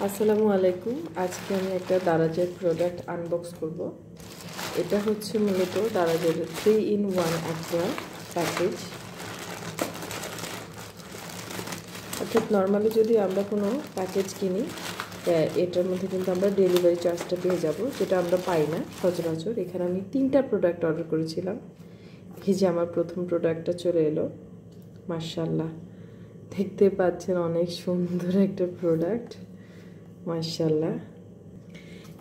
আসসালামু আলাইকুম। আজকে আমি একটা দারাজের প্রোডাক্ট আনবক্স করব। এটা হচ্ছে মূলত দারাজের 3-in-1 একটা প্যাকেজ। অর্থাৎ নর্মালি যদি আমরা কোনো প্যাকেজ কিনি, এটার মধ্যে কিন্তু আমরা ডেলিভারি চার্জটা পেয়ে যাব, যেটা আমরা পাই না সচরাচর। এখানে আমি 3টা প্রোডাক্ট অর্ডার করেছিলাম। এই যে আমার প্রথম প্রোডাক্টটা চলে এলো। মাশাআল্লাহ, দেখতে পাচ্ছেন অনেক সুন্দর একটা প্রোডাক্ট, মাশাআল্লাহ।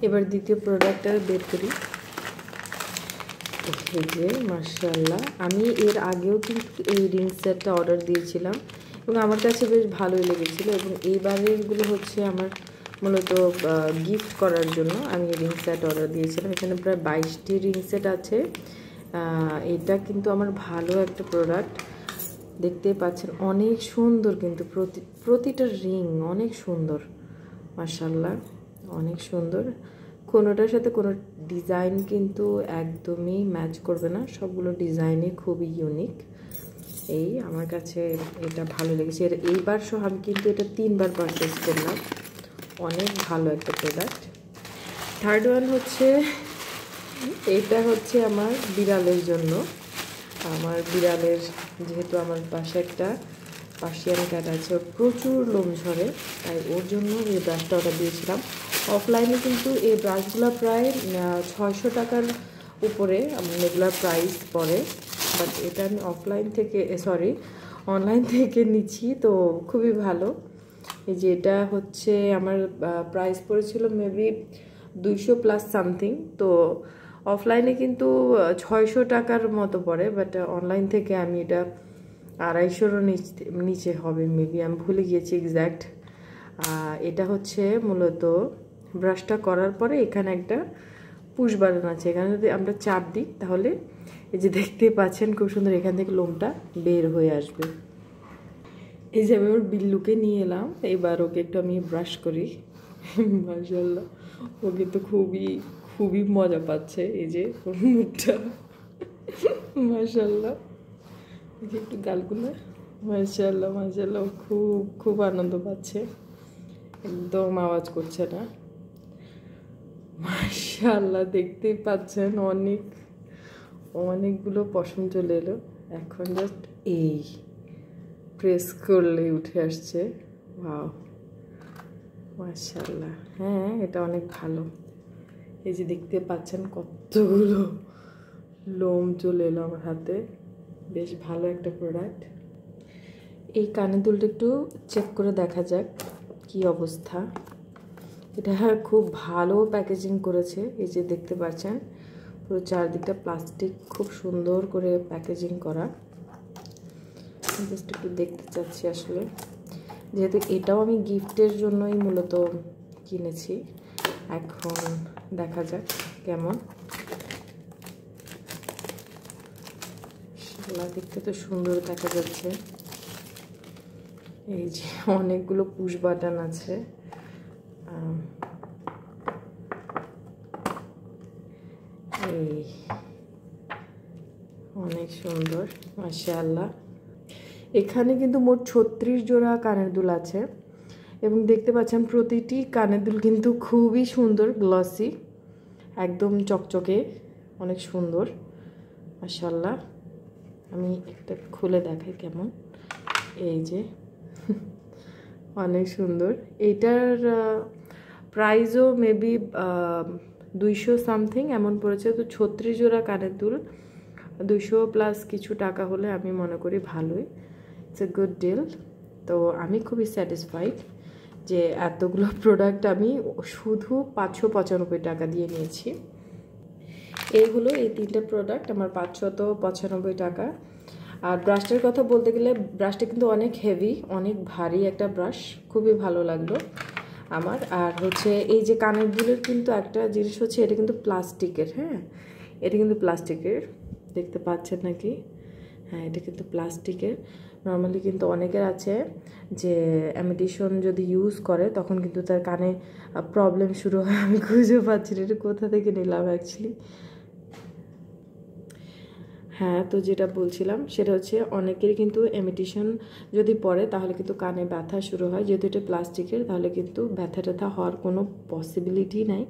এবার দ্বিতীয় প্রোডাক্টটা বের করি। এই যে মাশাআল্লাহ, আমি এর আগেও কিন্তু এই রিং সেটটা অর্ডার দিয়েছিলাম এবং আমার কাছে বেশ ভালোই লেগেছিলো। এবং এইবারেরগুলো হচ্ছে আমার মূলত গিফট করার জন্য আমি রিং সেট অর্ডার দিয়েছিলাম। এখানে প্রায় 22টি রিং সেট আছে। এটা কিন্তু আমার ভালো একটা প্রোডাক্ট, দেখতে পাচ্ছেন অনেক সুন্দর, কিন্তু প্রতিটা রিং অনেক সুন্দর, মাশাআল্লাহ অনেক সুন্দর। কোনোটার সাথে কোনো ডিজাইন কিন্তু একদমই ম্যাচ করবে না, সবগুলো ডিজাইনই খুবই ইউনিক। এই আমার কাছে এটা ভালো লেগেছে। এইবার সহ আমি কিন্তু এটা 3বার পারচেস করলাম। অনেক ভালো একটা প্রোডাক্ট। থার্ড ওয়ান হচ্ছে, এটা হচ্ছে আমার বিড়ালের জন্য। আমার বিড়ালের, যেহেতু আমার পাশে একটা পার্সিয়ান ক্যাট আছে, ওর প্রচুর লোম ঝরে, তাই ওর জন্য এই ব্রাশটা অর্ডার দিয়েছিলাম। অফলাইনে কিন্তু এই ব্রাশগুলো প্রায় 600 টাকার উপরে রেগুলার প্রাইস পড়ে, বাট এটা আমি অনলাইন থেকে নিচ্ছি, তো খুবই ভালো। এই যে এটা হচ্ছে আমার প্রাইস পড়েছিল মেবি 200+ সামথিং, তো অফলাইনে কিন্তু 600 টাকার মতো পড়ে, বাট অনলাইন থেকে আমি এটা 250-এরও নিচে হবে মেবি, আমি ভুলে গিয়েছি এক্স্যাক্ট। এটা হচ্ছে মূলত ব্রাশটা করার পরে এখানে একটা পুশ বাটন আছে, এখানে যদি আমরা চাপ দিই তাহলে এই যে দেখতে পাচ্ছেন খুব সুন্দর এখান থেকে লোমটা বের হয়ে আসবে। এই যে আমি ওর বিল্লুকে নিয়ে এলাম, এবার ওকে একটু আমি ব্রাশ করি। মাশাআল্লাহ, ও কিন্তু খুবই খুবই মজা পাচ্ছে। এই যে ওর মুখটা, মাশাআল্লাহ, একটু গালগুলো, মাশাআল্লাহ মাশাআল্লাহ, খুব খুব আনন্দ পাচ্ছে, একদম আওয়াজ করছে না। মাশাআল্লাহ, দেখতেই পাচ্ছেন অনেকগুলো পশম চলে এলো। এখন জাস্ট এই প্রেস করলেই উঠে আসছে। ওয়াও, মাশাআল্লাহ, হ্যাঁ এটা অনেক ভালো। এই যে দেখতে পাচ্ছেন কতগুলো লোম চলে এলো আমার হাতে, বেশ ভালো একটা প্রোডাক্ট। এই কানের দুলটা একটু চেক করে দেখা যাক কি অবস্থা। এটা খুব ভালো প্যাকেজিং করেছে, এই যে দেখতে পাচ্ছেন পুরো চারদিকটা প্লাস্টিক, খুব সুন্দর করে প্যাকেজিং করা। জাস্ট একটু দেখতে চাচ্ছি আসলে, যেহেতু এটাও আমি গিফটের জন্যই মূলত কিনেছি। এখন দেখা যাক কেমন। দেখতে তো সুন্দর দেখা যাচ্ছে। এই যে অনেকগুলো পুশ বাটন আছে, এই অনেক সুন্দর, মাশাআল্লাহ। এখানে কিন্তু মোট 36 জোড়া কানের দুল আছে এবং দেখতে পাচ্ছেন প্রতিটি কানের দুল কিন্তু খুবই সুন্দর, গ্লসি, একদম চকচকে, অনেক সুন্দর, মাশাআল্লাহ। আমি একটা খুলে দেখাই কেমন। এই যে অনেক সুন্দর। এইটার প্রাইসও মেবি 200 সামথিং এমন পড়েছে। তো 36 জোড়া কানের দুল 200+ কিছু টাকা হলে আমি মনে করি ভালোই, ইটস এ গুড ডিল। তো আমি খুবই স্যাটিসফাইড যে এতগুলো প্রোডাক্ট আমি শুধু 595 টাকা দিয়ে নিয়েছি। এই 3টে প্রোডাক্ট আমার 595 টাকা। আর ব্রাশটার কথা বলতে গেলে, ব্রাশটা কিন্তু অনেক হেভি, অনেক ভারী একটা ব্রাশ, খুবই ভালো লাগলো আমার। আর হচ্ছে এই যে কানের দুলের কিন্তু একটা জিনিস হচ্ছে, এটা কিন্তু প্লাস্টিকের, হ্যাঁ এটা কিন্তু প্লাস্টিকের, দেখতে পাচ্ছেন নাকি? হ্যাঁ এটা কিন্তু প্লাস্টিকের। নর্মালি কিন্তু অনেকের আছে যে অ্যামিটেশন যদি ইউজ করে তখন কিন্তু তার কানে প্রবলেম শুরু হয়। আমি খুঁজে পাচ্ছি না এটা কোথা থেকে নিলাম অ্যাকচুয়ালি। হ্যাঁ, তো যেটা বলছিলাম সেটা হচ্ছে অনেকেরই কিন্তু ইমিটেশন যদি পরে তাহলে কিন্তু কানে ব্যথা শুরু হয়। যেহেতু এটা প্লাস্টিকের তাহলে কিন্তু ব্যথা ট্যাথা হওয়ার কোনো পসিবিলিটি নাই।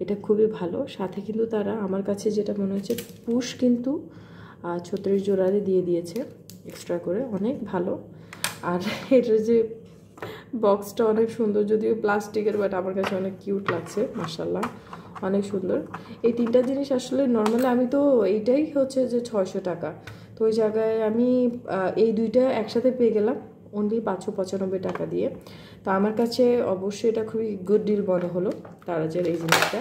এটা খুবই ভালো। সাথে কিন্তু তারা আমার কাছে যেটা মনে হচ্ছে পুশ কিন্তু 36 জোড়ারে দিয়ে দিয়েছে এক্সট্রা করে, অনেক ভালো। আর এটার যে বক্সটা অনেক সুন্দর, যদিও প্লাস্টিকের, বাট আমার কাছে অনেক কিউট লাগছে, মাশাআল্লাহ অনেক সুন্দর। এই তিনটা জিনিস আসলে নর্মালি আমি তো এইটাই হচ্ছে যে 600 টাকা, তো ওই জায়গায় আমি এই দুইটা একসাথে পেয়ে গেলাম অনলি 595 টাকা দিয়ে। তো আমার কাছে অবশ্যই এটা খুবই গুড ডিল মনে হলো দারাজের এই জিনিসটা।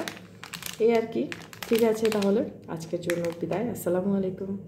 এই আর কি। ঠিক আছে, তাহলে আজকের জন্য বিদায়। আসসালামু আলাইকুম।